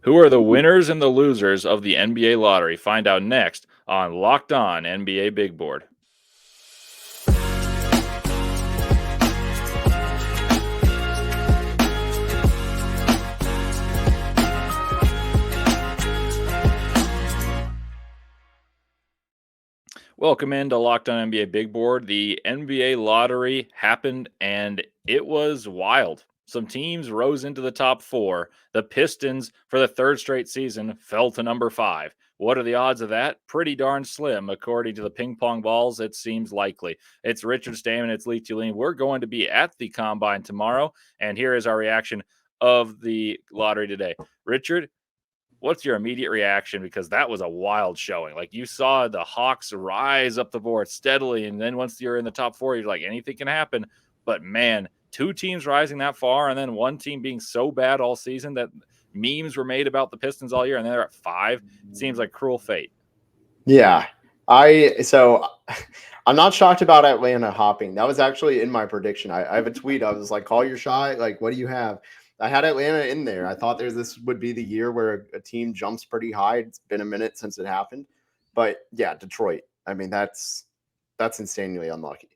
Who are the winners and the losers of the NBA lottery? Find out next on Locked On NBA Big Board. Welcome into Locked On NBA Big Board. The NBA lottery happened and it was wild. Some teams rose into the top four. The Pistons, for the third straight season, fell to number 5. What are the odds of that? Pretty darn slim. According to the ping pong balls, it seems likely. It's Richard Stayman, it's Leif Thulin. We're going to be at the Combine tomorrow, and here is our reaction of the lottery today. Richard, what's your immediate reaction? Because that was a wild showing. Like, you saw the Hawks rise up the board steadily, and then once you're in the top 4, you're like, anything can happen. But man, 2 teams rising that far, and then one team being so bad all season that memes were made about the Pistons all year, and they're at 5. It seems like cruel fate. Yeah. I'm not shocked about Atlanta hopping. That was actually in my prediction. I have a tweet. I was like, call your shot. Like, what do you have? I had Atlanta in there. I thought this would be the year where a team jumps pretty high. It's been a minute since it happened. But yeah, Detroit. I mean, that's insanely unlucky.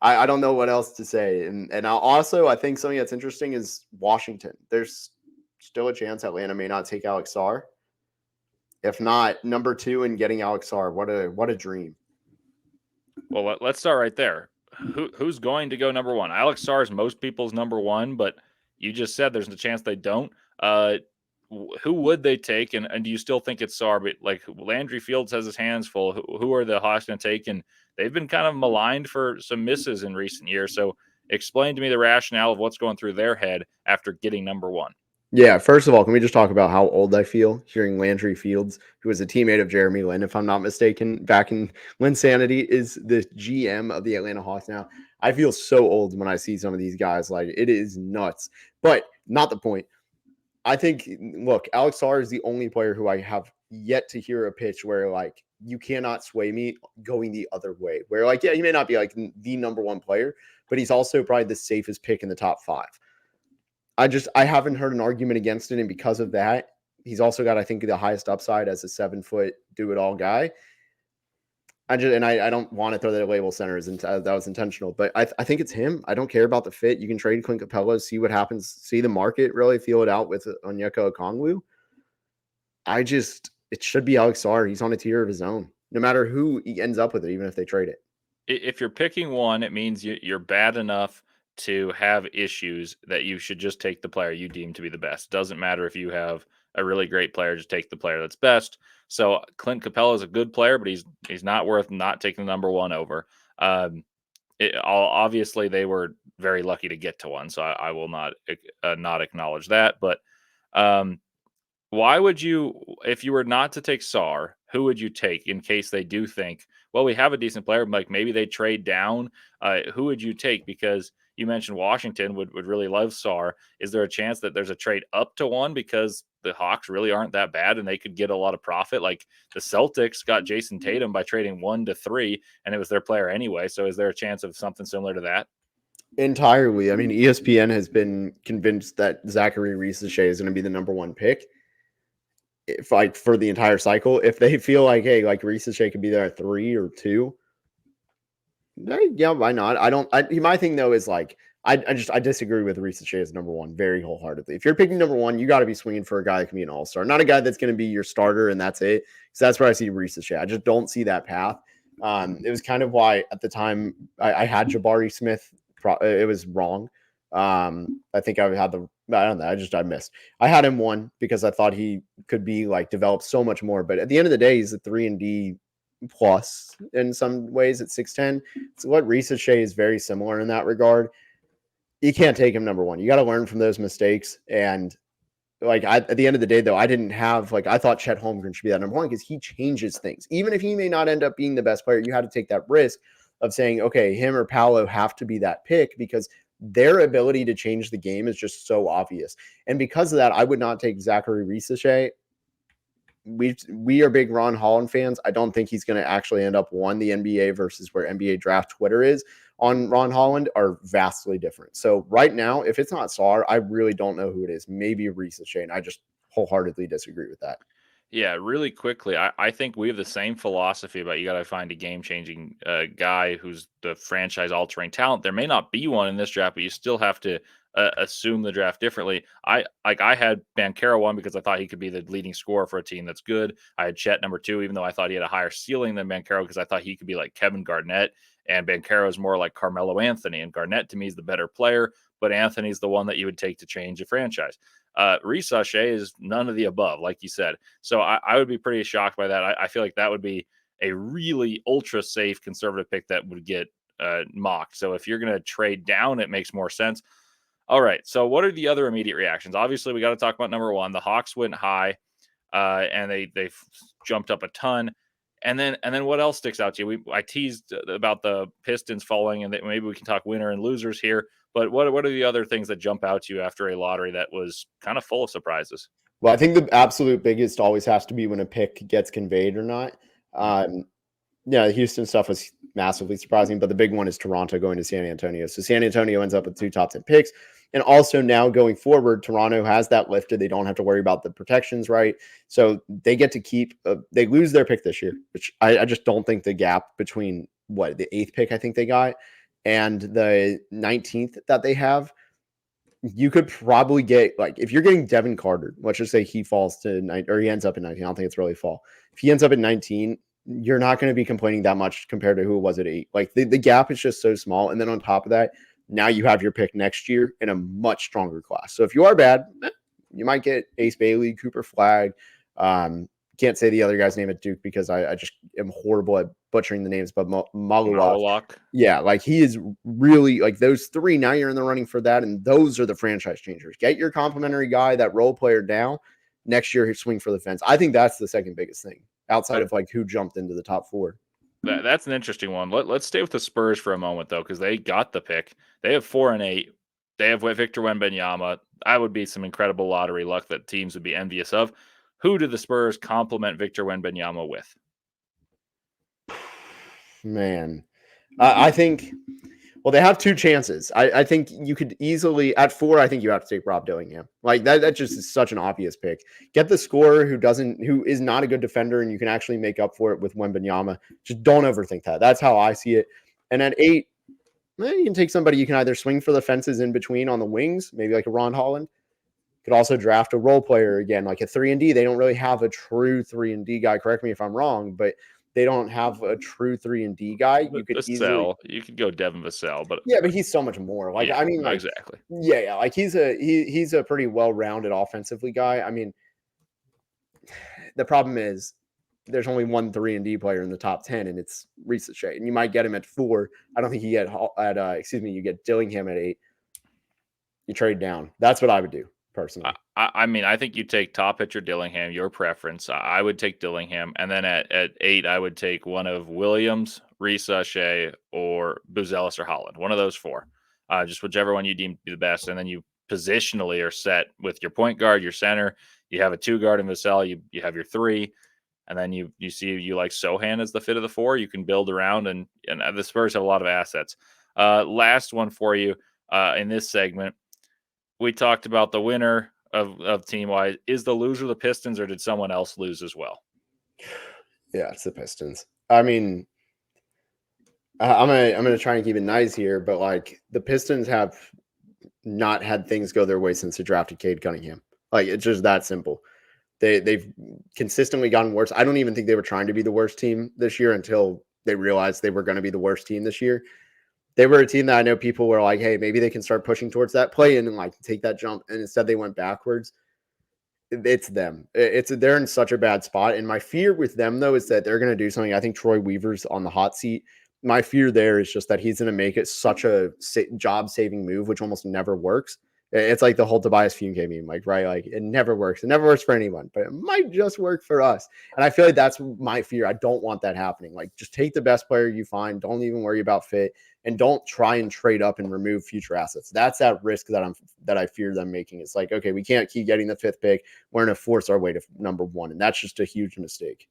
I don't know what else to say. And I think something that's interesting is Washington. There's still a chance Atlanta may not take Alex Sarr. If not, number 2 and getting Alex Sarr, what a dream. Well, let's start right there. Who's going to go number 1? Alex Sarr is most people's number 1, but you just said there's a chance they don't. Who would they take? And do you still think it's Sarr? But like, Landry Fields has his hands full. Who are the Hawks going to take? And they've been kind of maligned for some misses in recent years. So explain to me the rationale of what's going through their head after getting number 1. Yeah, first of all, can we just talk about how old I feel hearing Landry Fields, who was a teammate of Jeremy Lin, if I'm not mistaken, back in Linsanity, is the GM of the Atlanta Hawks now. I feel so old when I see some of these guys. Like, it is nuts. But not the point. I think, look, Alex Sarr is the only player who I have yet to hear a pitch where, like, you cannot sway me going the other way. Where, like, yeah, he may not be, like, the number 1 player, but he's also probably the safest pick in the top 5. I haven't heard an argument against it, and because of that, he's also got, I think, the highest upside as a 7-foot do-it-all guy. I don't want to throw that label center that was intentional, but I think it's him. I don't care about the fit. You can trade Clint Capella, see what happens, see the market really feel it out with Onyeka Okongwu. It should be Alex Sarr. He's on a tier of his own, no matter who he ends up with it, even if they trade it. If you're picking one, it means you're bad enough to have issues that you should just take the player you deem to be the best. Doesn't matter if you have a really great player, just take the player that's best. So Clint Capella is a good player, but he's not worth not taking the number 1 over. Obviously, they were very lucky to get to one, so I will not acknowledge that. But why would you, if you were not to take Sarr, who would you take in case they do think, well, we have a decent player, like maybe they trade down? Who would you take? Because you mentioned Washington would really love Sarr. Is there a chance that there's a trade up to 1 because the Hawks really aren't that bad and they could get a lot of profit? Like, the Celtics got Jason Tatum by trading 1 to 3, and it was their player anyway. So is there a chance of something similar to that? Entirely. I mean, ESPN has been convinced that Zachary Risacher is going to be the number 1 pick. If, like, for the entire cycle, if they feel like, hey, like, Risacher could be there at 3 or 2, yeah, why not? My thing though is, like, I disagree with Risacher as number 1 very wholeheartedly. If you're picking number 1, you got to be swinging for a guy that can be an all-star, not a guy that's going to be your starter and that's it. So that's where I see Risacher. I just don't see that path. It was kind of why at the time I had Jabari Smith. It was wrong. I think I had I don't know. I missed. I had him 1 because I thought he could be, like, developed so much more. But at the end of the day, he's a 3-and-D plus in some ways at 6'10". So what Risacher is very similar in that regard. You can't take him number 1. You got to learn from those mistakes. And, like, at the end of the day, though, I didn't have, like, I thought Chet Holmgren should be that number 1 because he changes things. Even if he may not end up being the best player, you had to take that risk of saying, okay, him or Paolo have to be that pick because their ability to change the game is just so obvious. And because of that, I would not take Zachary Risacher. We are big Ron Holland fans. I don't think he's going to actually end up 1. The NBA versus where NBA draft Twitter is on Ron Holland are vastly different. So right now, if it's not Sarr, I really don't know who it is. Maybe Risacher. And wholeheartedly disagree with that. Yeah, really quickly, I think we have the same philosophy about you got to find a game changing guy who's the franchise altering talent. There may not be one in this draft, but you still have to assume the draft differently. I had Banchero one because I thought he could be the leading scorer for a team that's good. I had Chet number two, even though I thought he had a higher ceiling than Banchero because I thought he could be like Kevin Garnett, and Banchero is more like Carmelo Anthony. And Garnett to me is the better player, but Anthony's the one that you would take to change a franchise. Reese Sachet is none of the above, like you said. So I would be pretty shocked by that. I feel like that would be a really ultra safe conservative pick that would get mocked. So if you're going to trade down, it makes more sense. All right. So what are the other immediate reactions? Obviously, we got to talk about number one. The Hawks went high, and they jumped up a ton. And then what else sticks out to you? I teased about the Pistons falling, and maybe we can talk winner and losers here. But what are the other things that jump out to you after a lottery that was kind of full of surprises? Well, I think the absolute biggest always has to be when a pick gets conveyed or not. Yeah, the Houston stuff was massively surprising, but the big one is Toronto going to San Antonio. So San Antonio ends up with 2 top 10 picks. And also now going forward, Toronto has that lifted. They don't have to worry about the protections, right? So they get to keep, they lose their pick this year, which I just don't think the gap between the 8th pick I think they got and the 19th that they have, you could probably get, like, if you're getting Devin Carter, let's just say he falls to 9, or he ends up at 19. I don't think it's really fall. If he ends up at 19, you're not going to be complaining that much compared to who it was at 8. Like the gap is just so small. And then on top of that, now you have your pick next year in a much stronger class. So if you are bad, you might get Ace Bailey, Cooper Flagg. Can't say the other guy's name at Duke because I just am horrible at butchering the names, but Malulak. Yeah, like he is really, like those 3, now you're in the running for that, and those are the franchise changers. Get your complimentary guy, that role player down. Next year, swing for the fence. I think that's the second biggest thing outside of like who jumped into the top 4. That's an interesting one. Let's stay with the Spurs for a moment, though, because they got the pick. They have 4 and 8. They have Victor Wembanyama. I would be some incredible lottery luck that teams would be envious of. Who do the Spurs complement Victor Wembanyama with? Man, I think, well, they have 2 chances. I think you could easily, at 4, I think you have to take Rob Dillingham. Like that just is such an obvious pick. Get the scorer who is not a good defender, and you can actually make up for it with Wembanyama. Just don't overthink that. That's how I see it. And at 8, you can take somebody you can either swing for the fences in between on the wings, maybe like a Ron Holland. Could also draft a role player again, like a 3-and-D. They don't really have a true 3-and-D guy. Correct me if I'm wrong, but they don't have a true 3-and-D guy. You could easily, you could go Devin Vassell, but yeah, but he's so much more. Like, yeah, I mean, like, exactly. Yeah, like he's a pretty well-rounded offensively guy. I mean, the problem is there's only one 3-and-D player in the top 10, and it's Reese Shea, and you might get him at 4. I don't think you get you get Dillingham at 8. You trade down. That's what I would do personally. I mean, I think you take top pitcher Dillingham, your preference. I would take Dillingham. And then at 8, I would take one of Williams, Reese Shea, or Buzelis or Holland. One of those 4. Just whichever one you deem to be the best. And then you positionally are set with your point guard, your center. You have a 2 guard in Vassell. You have your 3. And then you see you like Sohan as the fit of the 4. You can build around, and the Spurs have a lot of assets. Last one for you in this segment. We talked about the winner of team-wise. Is the loser the Pistons, or did someone else lose as well? Yeah, it's the Pistons. I mean, I'm gonna try and keep it nice here, but like the Pistons have not had things go their way since they drafted Cade Cunningham. Like it's just that simple. They've consistently gotten worse. I don't even think they were trying to be the worst team this year until they realized they were going to be the worst team this year. They were a team that I know people were like, hey, maybe they can start pushing towards that play in and like take that jump. And instead they went backwards. It's them. They're in such a bad spot. And my fear with them, though, is that they're going to do something. I think Troy Weaver's on the hot seat. My fear there is just that he's going to make it such a job-saving move, which almost never works. It's like the whole Tobias Funke meme, like, right? Like it never works. It never works for anyone, but it might just work for us. And I feel like that's my fear. I don't want that happening. Like just take the best player you find. Don't even worry about fit, and don't try and trade up and remove future assets. That's that risk that I fear them making. It's like, okay, we can't keep getting the 5th pick. We're going to force our way to number 1. And that's just a huge mistake.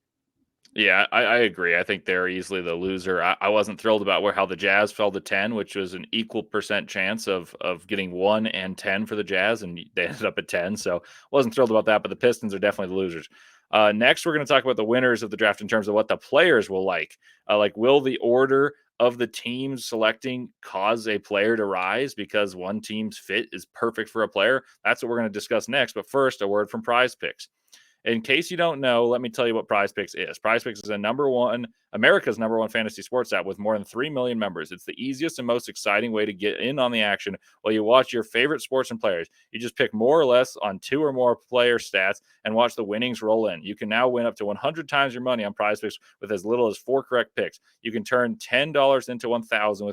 Yeah, I agree. I think they're easily the loser. I wasn't thrilled about how the Jazz fell to 10, which was an equal percent chance of getting 1 and 10 for the Jazz, and they ended up at 10. So wasn't thrilled about that. But the Pistons are definitely the losers. Next, we're going to talk about the winners of the draft in terms of what the players will like. Will the order of the teams selecting cause a player to rise because one team's fit is perfect for a player? That's what we're going to discuss next. But first, a word from Prize Picks. In case you don't know, let me tell you what Prize Picks is. Prize Picks is America's number one fantasy sports app with more than 3 million members. It's the easiest and most exciting way to get in on the action while you watch your favorite sports and players. You just pick more or less on 2 or more player stats and watch the winnings roll in. You can now win up to 100 times your money on Prize Picks with as little as 4 correct picks. You can turn $10 into 1,000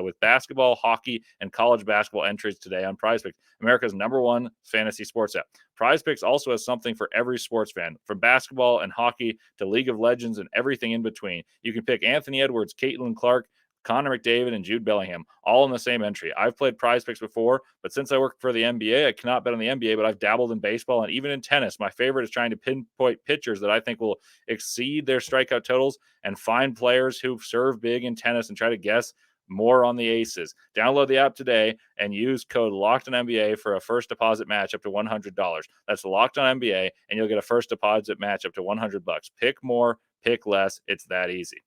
with basketball, hockey, and college basketball entries today on Prize Picks, America's number one fantasy sports app. Prize Picks also has something for every sports fan, from basketball and hockey to League of Legends and everything in between. You can pick Anthony Edwards, Caitlin Clark, Connor McDavid, and Jude Bellingham, all in the same entry. I've played Prize Picks before, but since I work for the NBA, I cannot bet on the NBA, but I've dabbled in baseball and even in tennis. My favorite is trying to pinpoint pitchers that I think will exceed their strikeout totals and find players who serve big in tennis and try to guess more on the aces. Download the app today and use code LOCKEDONNBA for a first deposit match up to $100. That's Locked On NBA, and you'll get a first deposit match up to $100. Pick more, pick less. It's that easy.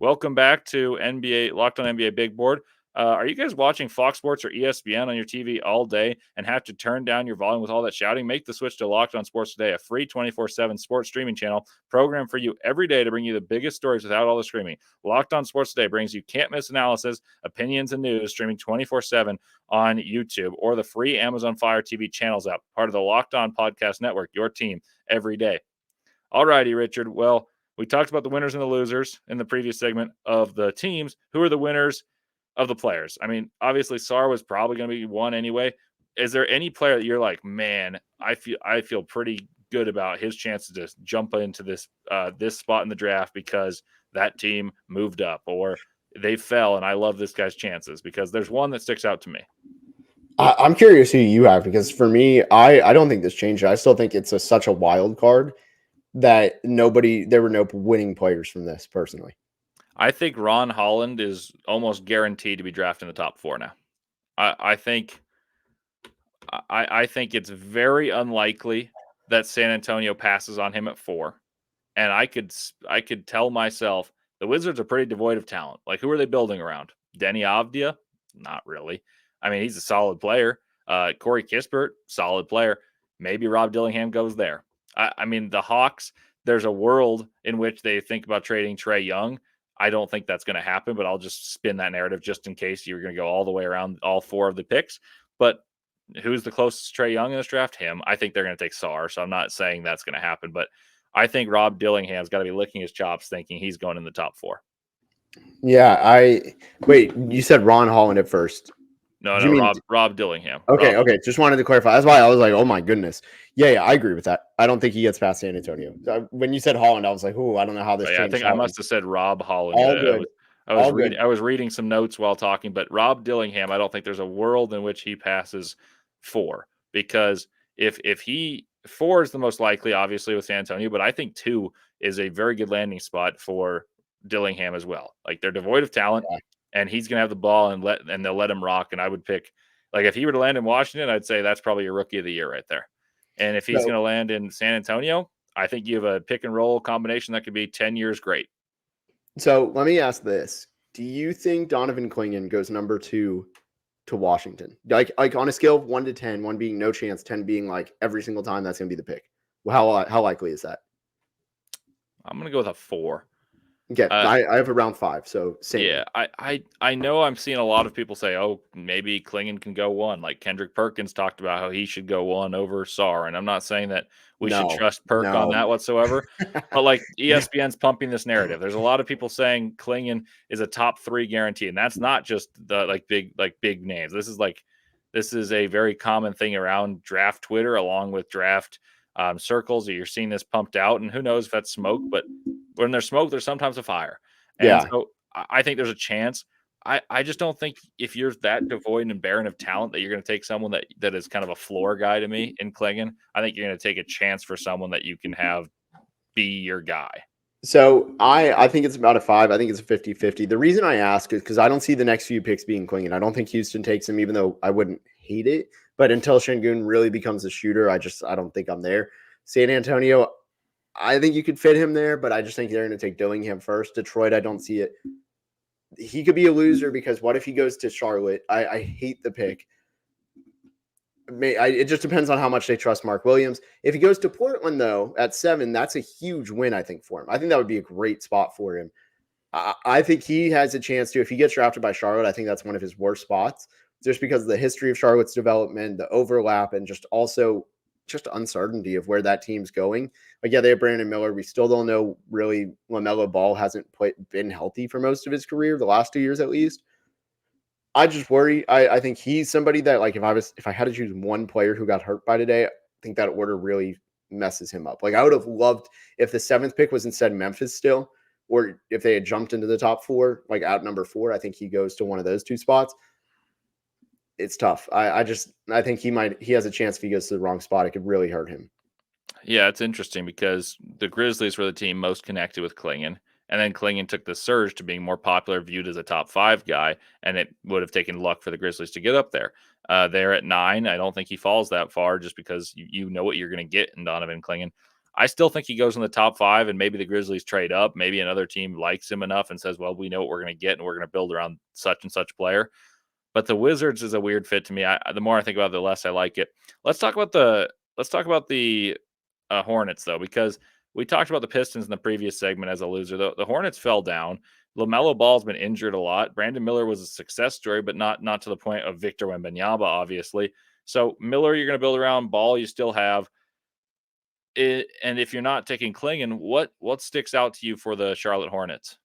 Welcome back to NBA Locked On NBA Big Board. Are you guys watching Fox Sports or ESPN on your TV all day and have to turn down your volume with all that shouting? Make the switch to Locked On Sports Today, a free 24/7 sports streaming channel programmed for you every day to bring you the biggest stories without all the screaming. Locked On Sports Today brings you can't-miss analysis, opinions, and news streaming 24/7 on YouTube or the free Amazon Fire TV channels app, part of the Locked On Podcast Network, your team every day. All righty, Richard. Well, we talked about the winners and the losers in the previous segment of the teams. Who are the winners of the players? I mean, obviously, Sarr was probably going to be one anyway. Is there any player that you're like, man, I feel pretty good about his chances to jump into this spot in the draft because that team moved up or they fell, and I love this guy's chances? Because there's one that sticks out to me. I'm curious who you have, because for me, I don't think this changed. I still think it's such a wild card that there were no winning players from this personally. I think Ron Holland is almost guaranteed to be drafted in the top 4 now. I think it's very unlikely that San Antonio passes on him at 4. And I could tell myself the Wizards are pretty devoid of talent. Like, who are they building around? Denny Avdia? Not really. I mean, he's a solid player. Corey Kispert, solid player. Maybe Rob Dillingham goes there. I mean, the Hawks, there's a world in which they think about trading Trae Young. I don't think that's going to happen, but I'll just spin that narrative just in case you're going to go all the way around all 4 of the picks. But who's the closest to Trae Young in this draft? Him. I think they're going to take Sarr, so I'm not saying that's going to happen, but I think Rob Dillingham's got to be licking his chops thinking he's going in the top 4. Yeah, wait, you said Ron Holland at first. No, Rob Dillingham. Okay, okay. Just wanted to clarify. That's why I was like, oh my goodness. Yeah, I agree with that. I don't think he gets past San Antonio. When you said Holland, I was like, oh, I don't know how this changed. I think I must have said Rob Holland. All good. I was reading some notes while talking, but Rob Dillingham, I don't think there's a world in which he passes 4, because if 4 is the most likely, obviously, with San Antonio, but I think 2 is a very good landing spot for Dillingham as well. Like, they're devoid of talent. Yeah. And he's going to have the ball and they'll let him rock. And I would pick, like, if he were to land in Washington, I'd say that's probably your rookie of the year right there. And if he's going to land in San Antonio, I think you have a pick and roll combination that could be 10 years great. So let me ask this. Do you think Donovan Clingan goes number 2 to Washington? Like on a scale of 1 to 10, 1 being no chance, 10 being like every single time that's going to be the pick. Well, how likely is that? I'm going to go with a 4. Okay, I have around 5, so same. Yeah, I know I'm seeing a lot of people say, oh, maybe Clingan can go 1. Like Kendrick Perkins talked about how he should go 1 over Sarr, and I'm not saying that we should trust Perk on that whatsoever, but like ESPN's pumping this narrative. There's a lot of people saying Clingan is a top 3 guarantee, and that's not just the big names. This is a very common thing around draft Twitter, along with draft circles. You're seeing this pumped out, and who knows if that's smoke, but when there's smoke, there's sometimes a fire. And so I think there's a chance. I just don't think if you're that devoid and barren of talent that you're going to take someone that is kind of a floor guy to me in Clingan. I think you're going to take a chance for someone that you can have be your guy. So I think it's about a 5. I think it's a 50-50. The reason I ask is because I don't see the next few picks being Klingon. I don't think Houston takes him, even though I wouldn't hate it. But until Şengün really becomes a shooter, I don't think I'm there. San Antonio, I think you could fit him there, but I just think they're going to take Dillingham first. Detroit, I don't see it. He could be a loser because what if he goes to Charlotte? I hate the pick. It just depends on how much they trust Mark Williams. If he goes to Portland, though, at 7, that's a huge win, I think, for him. I think that would be a great spot for him. I think he has a chance to, if he gets drafted by Charlotte, I think that's one of his worst spots, just because of the history of Charlotte's development, the overlap, and just also just uncertainty of where that team's going. Like, yeah, they have Brandon Miller. We still don't know really. LaMelo Ball hasn't been healthy for most of his career, the last 2 years at least. I just worry. I think he's somebody that, like, if I had to choose one player who got hurt by today, I think that order really messes him up. Like, I would have loved if the 7th pick was instead Memphis still, or if they had jumped into the top 4, like out number 4. I think he goes to one of those 2 spots. It's tough. I think he has a chance if he goes to the wrong spot. It could really hurt him. Yeah, it's interesting because the Grizzlies were the team most connected with Klingon. And then Klingon took the surge to being more popular, viewed as a top 5 guy, and it would have taken luck for the Grizzlies to get up there. There at 9, I don't think he falls that far just because you know what you're going to get in Donovan Klingon. I still think he goes in the top 5, and maybe the Grizzlies trade up. Maybe another team likes him enough and says, well, we know what we're going to get, and we're going to build around such and such player. But the Wizards is a weird fit to me. The more I think about it, the less I like it. Let's talk about the Hornets, though, because we talked about the Pistons in the previous segment as a loser. The Hornets fell down. LaMelo Ball's been injured a lot. Brandon Miller was a success story, but not to the point of Victor Wembanyama, obviously. So Miller, you're going to build around. Ball, you still have it. And if you're not taking Klingon, what sticks out to you for the Charlotte Hornets?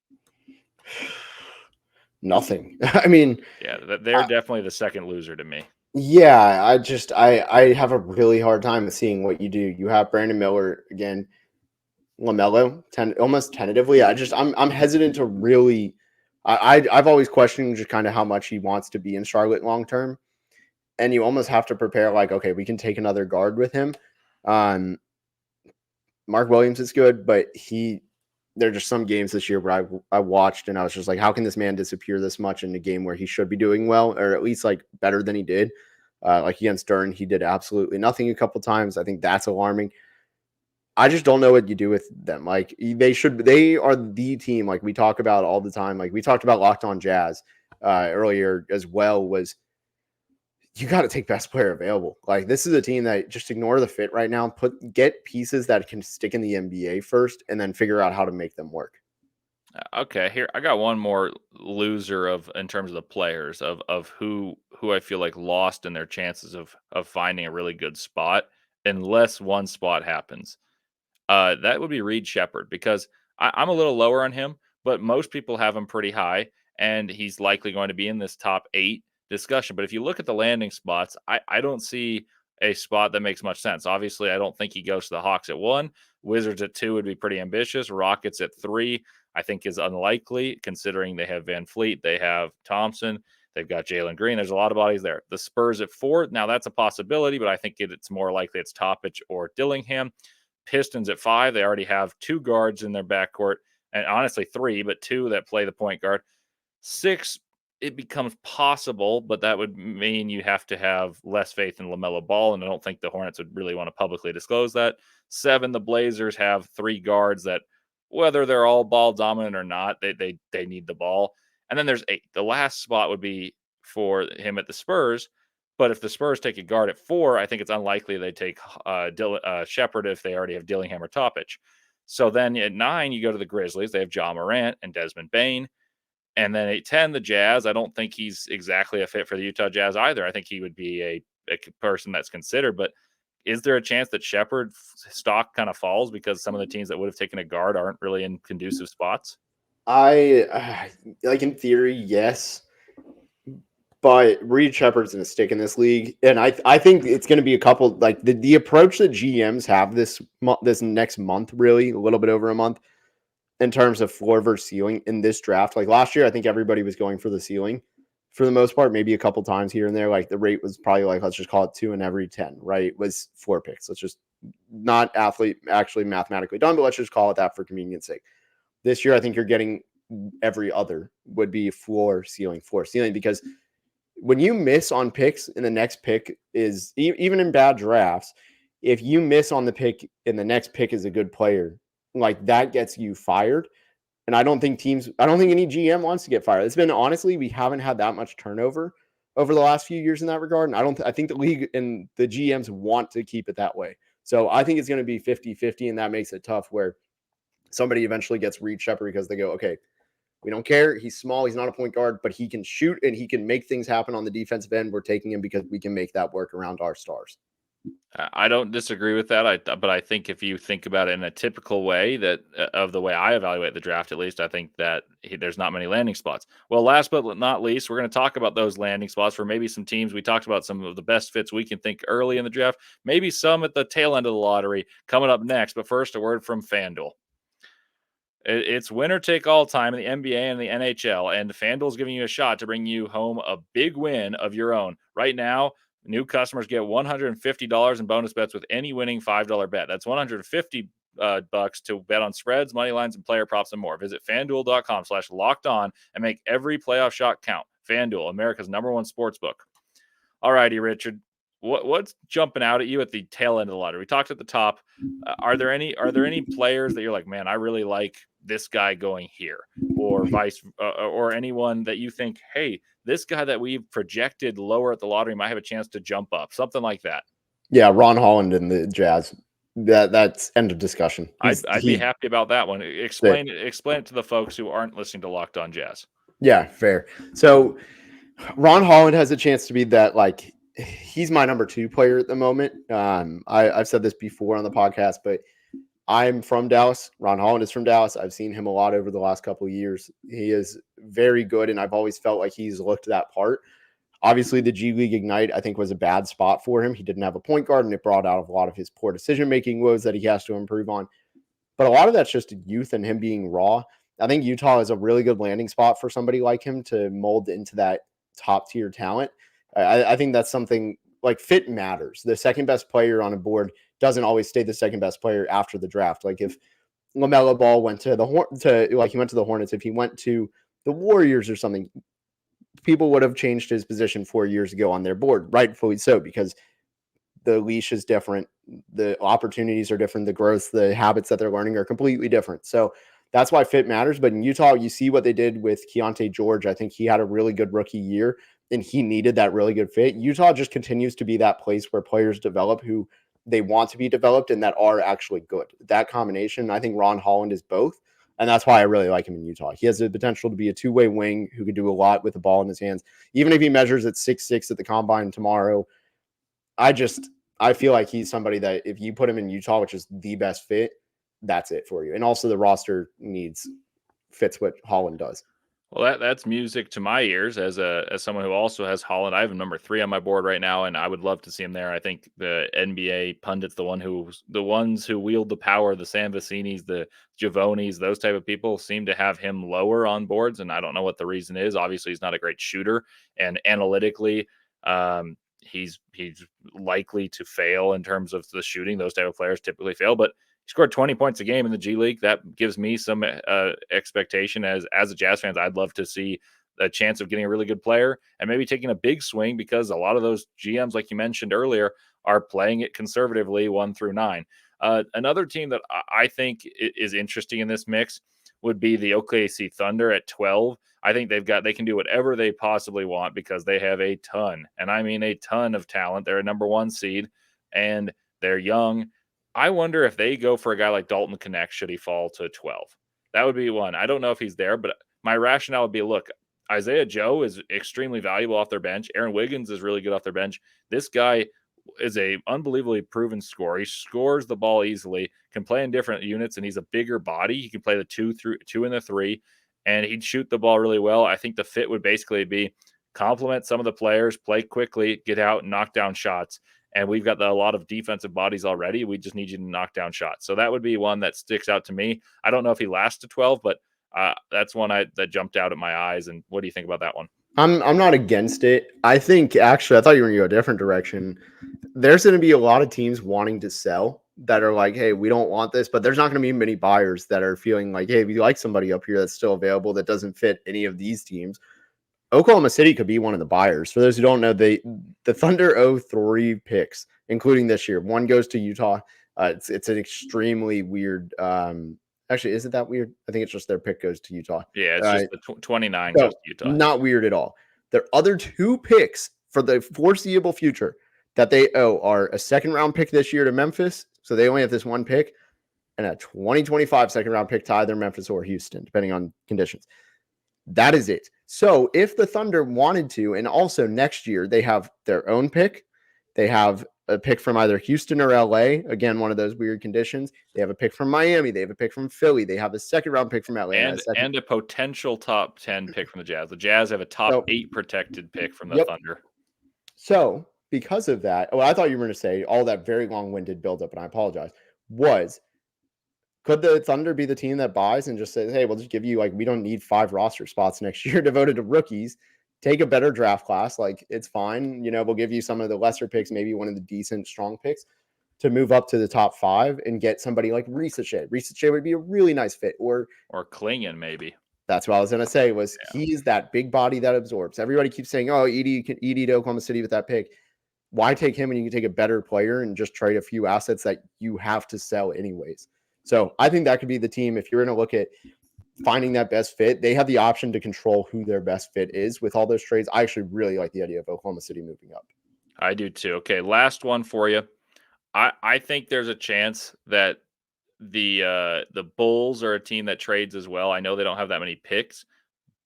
Nothing. I mean, yeah, they're definitely the second loser to me. Yeah, I have a really hard time seeing what you do. You have Brandon Miller again, LaMelo, almost tentatively. I'm hesitant to really. I've always questioned just kind of how much he wants to be in Charlotte long term, and you almost have to prepare like, okay, we can take another guard with him. Mark Williams is good, but there are just some games this year where I watched and I was just like, how can this man disappear this much in a game where he should be doing well, or at least like better than he did? Like against Durham, he did absolutely nothing a couple times. I think that's alarming. I just don't know what you do with them. Like they are the team like we talk about all the time. Like we talked about Locked On Jazz earlier as well, was you got to take best player available. Like this is a team that just ignore the fit right now, get pieces that can stick in the NBA first and then figure out how to make them work. Okay, here I got one more loser in terms of the players of who I feel like lost in their chances of finding a really good spot unless one spot happens. That would be Reed Shepherd because I'm a little lower on him, but most people have him pretty high, and he's likely going to be in this top 8 discussion. But if you look at the landing spots, I don't see a spot that makes much sense. Obviously, I don't think he goes to the Hawks at 1. Wizards at 2 would be pretty ambitious. Rockets at 3, I think, is unlikely considering they have Van Fleet, they have Thompson, they've got Jalen Green. There's a lot of bodies there. The Spurs at 4, now that's a possibility, but I think it's more likely it's Toppich or Dillingham. Pistons at 5, they already have 2 guards in their backcourt, and honestly 3, but 2 that play the point guard. 6, it becomes possible, but that would mean you have to have less faith in LaMelo Ball, and I don't think the Hornets would really want to publicly disclose that. 7, the Blazers have 3 guards that, whether they're all ball dominant or not, they need the ball. And then there's 8. The last spot would be for him at the Spurs, but if the Spurs take a guard at 4, I think it's unlikely they take Shepherd if they already have Dillingham or Toppich. So then at 9, you go to the Grizzlies. They have John Morant and Desmond Bane. And then at 10, the Jazz. I don't think he's exactly a fit for the Utah Jazz either. I think he would be a person that's considered. But is there a chance that Shepherd's stock kind of falls because some of the teams that would have taken a guard aren't really in conducive spots? I like in theory, yes. But Reed Shepherd's going to stick in this league, and I think it's going to be a couple like the approach that GMs have this next month, really a little bit over a month, in terms of floor versus ceiling in this draft. Like last year, I think everybody was going for the ceiling for the most part, maybe a couple times here and there. Like the rate was probably like, let's just call it 2 in every 10, right? It was 4 picks. Let's just not actually mathematically done, but let's just call it that for convenience sake. This year, I think you're getting every other would be floor, ceiling, because when you miss on picks and the next pick is even in bad drafts, if you miss on the pick and the next pick is a good player, like that gets you fired. And I don't think any GM wants to get fired. It's been honestly, we haven't had that much turnover over the last few years in that regard. And I think the league and the GMs want to keep it that way. So I think it's going to be 50-50, and that makes it tough where somebody eventually gets Reed Shepherd because they go, okay, we don't care. He's small. He's not a point guard, but he can shoot and he can make things happen on the defensive end. We're taking him because we can make that work around our stars. I don't disagree with that. But I think if you think about it in a typical way that of the way I evaluate the draft, at least, I think that there's not many landing spots. Well, last but not least, we're going to talk about those landing spots for maybe some teams. We talked about some of the best fits we can think early in the draft, maybe some at the tail end of the lottery coming up next. But first, a word from FanDuel. It's winner take all time in the NBA and the NHL, and FanDuel's giving you a shot to bring you home a big win of your own. Right now, new customers get $150 in bonus bets with any winning $5 bet. That's $150 bucks to bet on spreads, money lines, and player props and more. Visit FanDuel.com/locked-on and make every playoff shot count. FanDuel, America's #1 sportsbook. All righty, Richard. What's jumping out at you at the tail end of the lottery? We talked at the top. Are there any players that you're like, man, I really like this guy going here, or or anyone that you think, hey, this guy that we've projected lower at the lottery might have a chance to jump up, something like that? Yeah, Ron Holland and the Jazz. That's end of discussion. I'd be happy about that one. Explain it to the folks who aren't listening to Locked On Jazz. Yeah, fair. So Ron Holland has a chance to be that, like, he's my number 2 player at the moment. I've said this before on the podcast, but I'm from Dallas. Ron Holland is from Dallas. I've seen him a lot over the last couple of years. He is very good, and I've always felt like he's looked that part. Obviously, the G League Ignite, I think, was a bad spot for him. He didn't have a point guard, and it brought out a lot of his poor decision-making woes that he has to improve on. But a lot of that's just youth and him being raw. I think Utah is a really good landing spot for somebody like him to mold into that top-tier talent. I think that's something like fit matters. The second best player on a board doesn't always stay the second best player after the draft. Like if LaMelo Ball went to he went to the Hornets, if he went to the Warriors or something, people would have changed his position 4 years ago on their board, rightfully so, because the leash is different, the opportunities are different, the growth, the habits that they're learning are completely different. So that's why fit matters. But in Utah, you see what they did with Keontae George. I think he had a really good rookie year, and he needed that really good fit. Utah just continues to be that place where players develop who they want to be developed and that are actually good. That combination, I think Ron Holland is both. And that's why I really like him in Utah. He has the potential to be a two-way wing who can do a lot with the ball in his hands. Even if he measures at 6'6" at the combine tomorrow, I feel like he's somebody that if you put him in Utah, which is the best fit, that's it for you. And also the roster fits what Holland does. Well, that's music to my ears as someone who also has Holland. I have him number 3 on my board right now, and I would love to see him there. I think the NBA pundits, the ones who wield the power, the Sam Vecinis, the Giavonis, those type of people seem to have him lower on boards, and I don't know what the reason is. Obviously, he's not a great shooter, and analytically, he's likely to fail in terms of the shooting. Those type of players typically fail, but he scored 20 points a game in the G League. That gives me some expectation as a Jazz fan. I'd love to see a chance of getting a really good player and maybe taking a big swing, because a lot of those GMs, like you mentioned earlier, are playing it conservatively 1 through 9. Another team that I think is interesting in this mix would be the OKC Thunder at 12. I think they can do whatever they possibly want because they have a ton, and I mean a ton of talent. They're a number 1 seed and they're young. I wonder if they go for a guy like Dalton Knecht should he fall to 12. That would be one. I don't know if he's there, but my rationale would be, look, Isaiah Joe is extremely valuable off their bench. Aaron Wiggins is really good off their bench. This guy is a unbelievably proven scorer. He scores the ball easily, can play in different units, and he's a bigger body. He can play the 2 and the 3, and he'd shoot the ball really well. I think the fit would basically be complement some of the players, play quickly, get out, and knock down shots. And we've got a lot of defensive bodies already. We just need you to knock down shots. So that would be one that sticks out to me. I don't know if he lasts to 12, but that's one that jumped out at my eyes. And what do you think about that one? I'm not against it. I think, actually, I thought you were going to go a different direction. There's going to be a lot of teams wanting to sell that are like, hey, we don't want this, but there's not going to be many buyers that are feeling like, hey, if you like somebody up here that's still available that doesn't fit any of these teams, Oklahoma City could be one of the buyers. For those who don't know, the Thunder owe 3 picks, including this year. One goes to Utah. It's an extremely weird. Actually, is it that weird? I think it's just their pick goes to Utah. Yeah, it's just the 29 So goes to Utah. not weird at all. Their other 2 picks for the foreseeable future that they owe are a second-round pick this year to Memphis. So they only have this 1 pick, and a 2025 second-round pick to either Memphis or Houston, depending on conditions. That is it. So if the Thunder wanted to, and also next year, they have their own pick. They have a pick from either Houston or LA. Again, one of those weird conditions. They have a pick from Miami. They have a pick from Philly. They have a second-round pick from Atlanta. And a potential top 10 pick from the Jazz. The Jazz have a top 8 protected pick from the Thunder. So because of that, I thought you were going to say all that very long-winded buildup, and I apologize, could the Thunder be the team that buys and just says, hey, we'll just give you, like, we don't need 5 roster spots next year devoted to rookies. Take a better draft class. Like, it's fine. We'll give you some of the lesser picks, maybe one of the decent, strong picks to move up to the top 5 and get somebody like Risachet. Risachet would be a really nice fit. Or Klingon, maybe. That's what I was going to say he's that big body that absorbs. Everybody keeps saying, oh, Edie to Oklahoma City with that pick. Why take him when you can take a better player and just trade a few assets that you have to sell anyways? So I think that could be the team. If you're going to look at finding that best fit, they have the option to control who their best fit is with all those trades. I actually really like the idea of Oklahoma City moving up. I do too. Okay, last one for you. I think there's a chance that the Bulls are a team that trades as well. I know they don't have that many picks,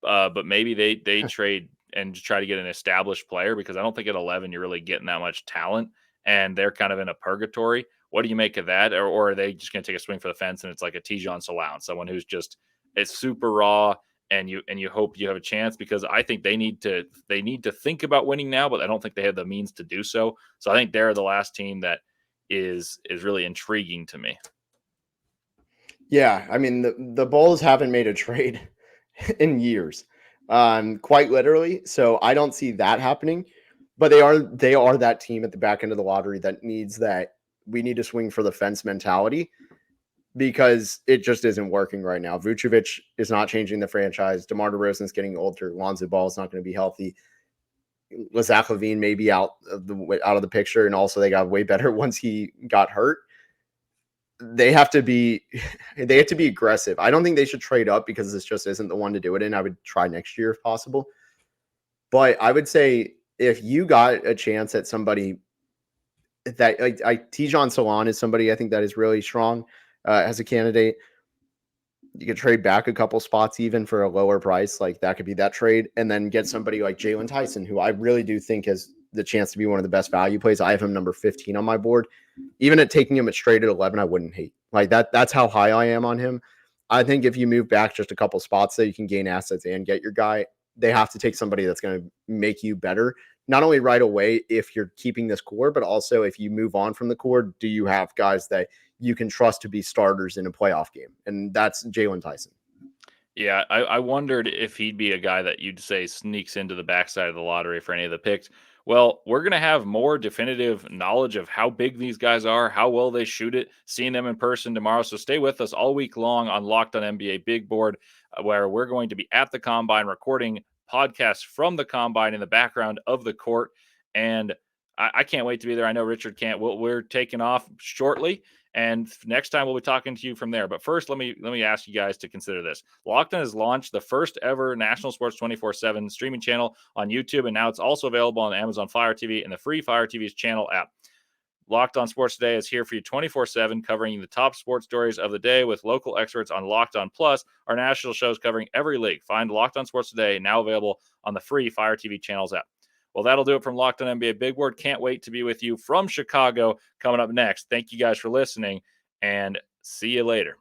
but maybe they trade and try to get an established player, because I don't think at 11 you're really getting that much talent, and they're kind of in a purgatory. What do you make of that? Or are they just going to take a swing for the fence and it's like a Tijon Salon, someone who's just it's super raw, and you hope you have a chance? Because I think they need to think about winning now, but I don't think they have the means to do so. So I think they're the last team that is really intriguing to me. Yeah, I mean the Bulls haven't made a trade in years, quite literally. So I don't see that happening. But they are that team at the back end of the lottery that needs that we need to swing for the fence mentality, because it just isn't working right now. Vucevic is not changing the franchise. DeMar DeRozan's getting older. Lonzo Ball is not going to be healthy. Zach LaVine may be out of the picture, and also they got way better once he got hurt. They have to be aggressive. I don't think they should trade up, because this just isn't the one to do it in. I would try next year if possible. But I would say if you got a chance at somebody that like Tijon Salon is somebody I think that is really strong as a candidate. You could trade back a couple spots even for a lower price. Like that could be that trade, and then get somebody like Jalen Tyson, who I really do think has the chance to be one of the best value plays. I have him number 15 on my board. Even at taking him at straight at 11, I wouldn't hate. Like that's how high I am on him. I think if you move back just a couple spots that you can gain assets and get your guy, they have to take somebody that's going to make you better. Not only right away if you're keeping this core, but also if you move on from the core, do you have guys that you can trust to be starters in a playoff game? And that's Jalen Tyson. Yeah, I wondered if he'd be a guy that you'd say sneaks into the backside of the lottery for any of the picks. Well, we're going to have more definitive knowledge of how big these guys are, how well they shoot it, seeing them in person tomorrow. So stay with us all week long on Locked On NBA Big Board, where we're going to be at the Combine recording podcasts from the Combine in the background of the court. And I can't wait to be there. I know Richard can't. We're taking off shortly, and next time we'll be talking to you from there. But first, let me ask you guys to consider this. Locked On has launched the first ever National Sports 24/7 streaming channel on YouTube, and now it's also available on Amazon Fire TV and the free Fire TV's channel app. Locked On Sports Today is here for you 24/7, covering the top sports stories of the day with local experts on Locked On Plus, our national shows covering every league. Find Locked On Sports Today, now available on the free Fire TV channels app. Well, that'll do it from Locked On NBA Big Board. Can't wait to be with you from Chicago coming up next. Thank you guys for listening, and see you later.